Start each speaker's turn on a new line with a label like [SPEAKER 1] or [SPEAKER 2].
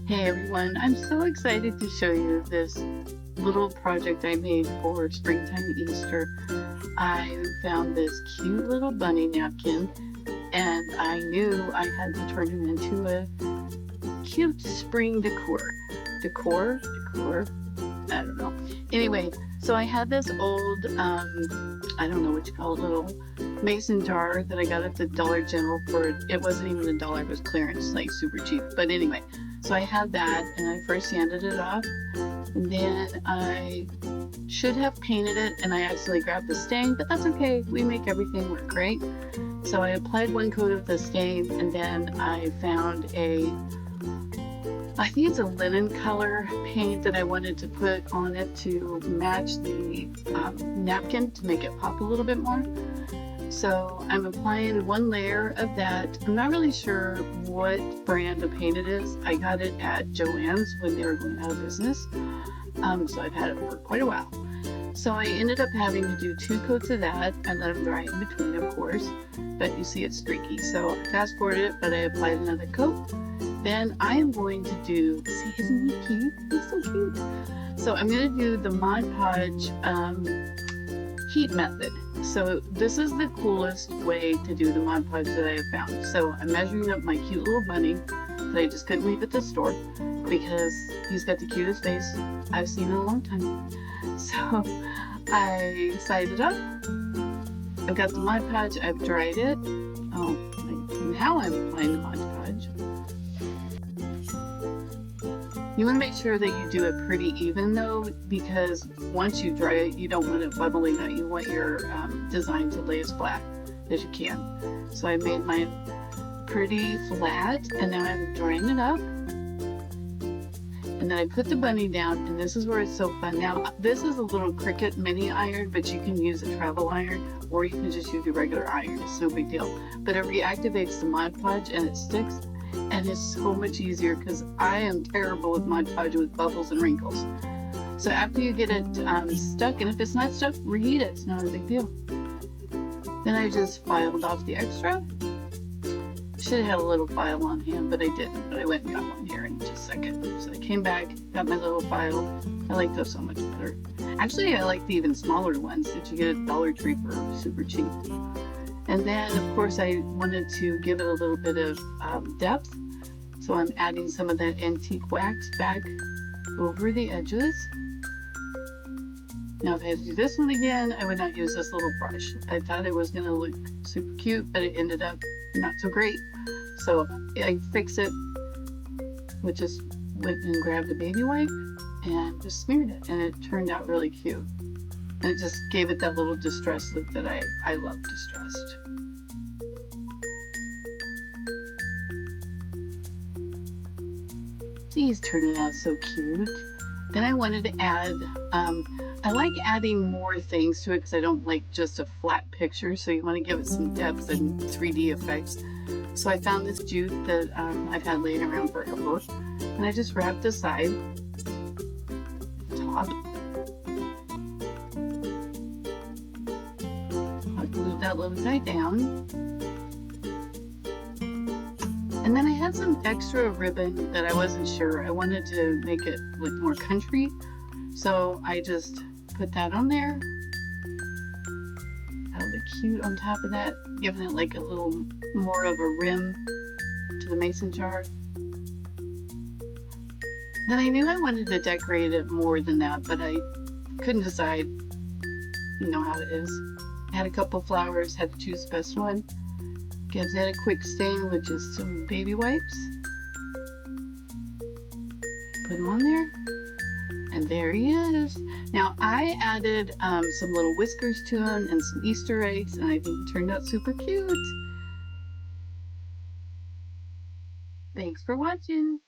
[SPEAKER 1] Hey everyone, I'm so excited to show you this little project I made for springtime Easter. I found this cute little bunny napkin and I knew I had to turn it into a cute spring decor. Decor? I don't know. Anyway, so I had this old, I don't know what you call it, little mason jar that I got at the Dollar General for, it wasn't even $1, it was clearance, like super cheap. But anyway, so I had that and I first sanded it off and then I should have painted it and I accidentally grabbed the stain, but that's okay. We make everything work, right? So I applied one coat of the stain and then I found I think it's a linen color paint that I wanted to put on it to match the napkin to make it pop a little bit more. So I'm applying one layer of that. I'm not really sure what brand of paint it is. I got it at Joann's when they were going out of business. So I've had it for quite a while. So I ended up having to do 2 coats of that. I let them dry in between, of course, but you see it's streaky. So I fast forwarded it, but I applied another coat. Then I am going to do, see, isn't he cute? He's so cute. So I'm going to do the Mod Podge heat method. So this is the coolest way to do the Mod Podge that I have found. So I'm measuring up my cute little bunny that I just couldn't leave at the store because he's got the cutest face I've seen in a long time. So I sized it up. I've got the Mod Podge. I've dried it. Oh, now I'm applying the Mod Podge. You want to make sure that you do it pretty even though, because once you dry it, you don't want it bubbling out. You want your design to lay as flat as you can. So I made mine pretty flat and now I'm drying it up. And then I put the bunny down and this is where it's so fun. Now this is a little Cricut mini iron, but you can use a travel iron or you can just use your regular iron. It's no big deal. But it reactivates the Mod Podge and it sticks. And it's so much easier because I am terrible with Mod Podge with bubbles and wrinkles. So after you get it stuck, and if it's not stuck, reheat it. It's not a big deal. Then I just filed off the extra. Should have had a little file on hand, but I didn't. But I went and got one here in just a second. So I came back, got my little file. I like those so much better. Actually, I like the even smaller ones that you get at Dollar Tree for super cheap. And then, of course, I wanted to give it a little bit of depth. So I'm adding some of that antique wax back over the edges. Now, if I had to do this one again, I would not use this little brush. I thought it was going to look super cute, but it ended up not so great. So I fixed it with just went and grabbed a baby wipe and just smeared it. And it turned out really cute. And it just gave it that little distressed look that I love distressed. He's turning out so cute. Then I wanted to add, I like adding more things to it because I don't like just a flat picture. So you want to give it some depth and 3D effects. So I found this jute that I've had laying around forever. And I just wrapped the side, top. Glue that little guy down. And then I had some extra ribbon that I wasn't sure. I wanted to make it look more country. So I just put that on there. That would look cute on top of that, giving it like a little more of a rim to the mason jar. Then I knew I wanted to decorate it more than that, but I couldn't decide. You know how it is. Had a couple flowers, had to choose the best one. Gives it a quick stain with just some baby wipes. Put him on there. And there he is. Now I added some little whiskers to him and some Easter eggs and I think it turned out super cute. Thanks for watching.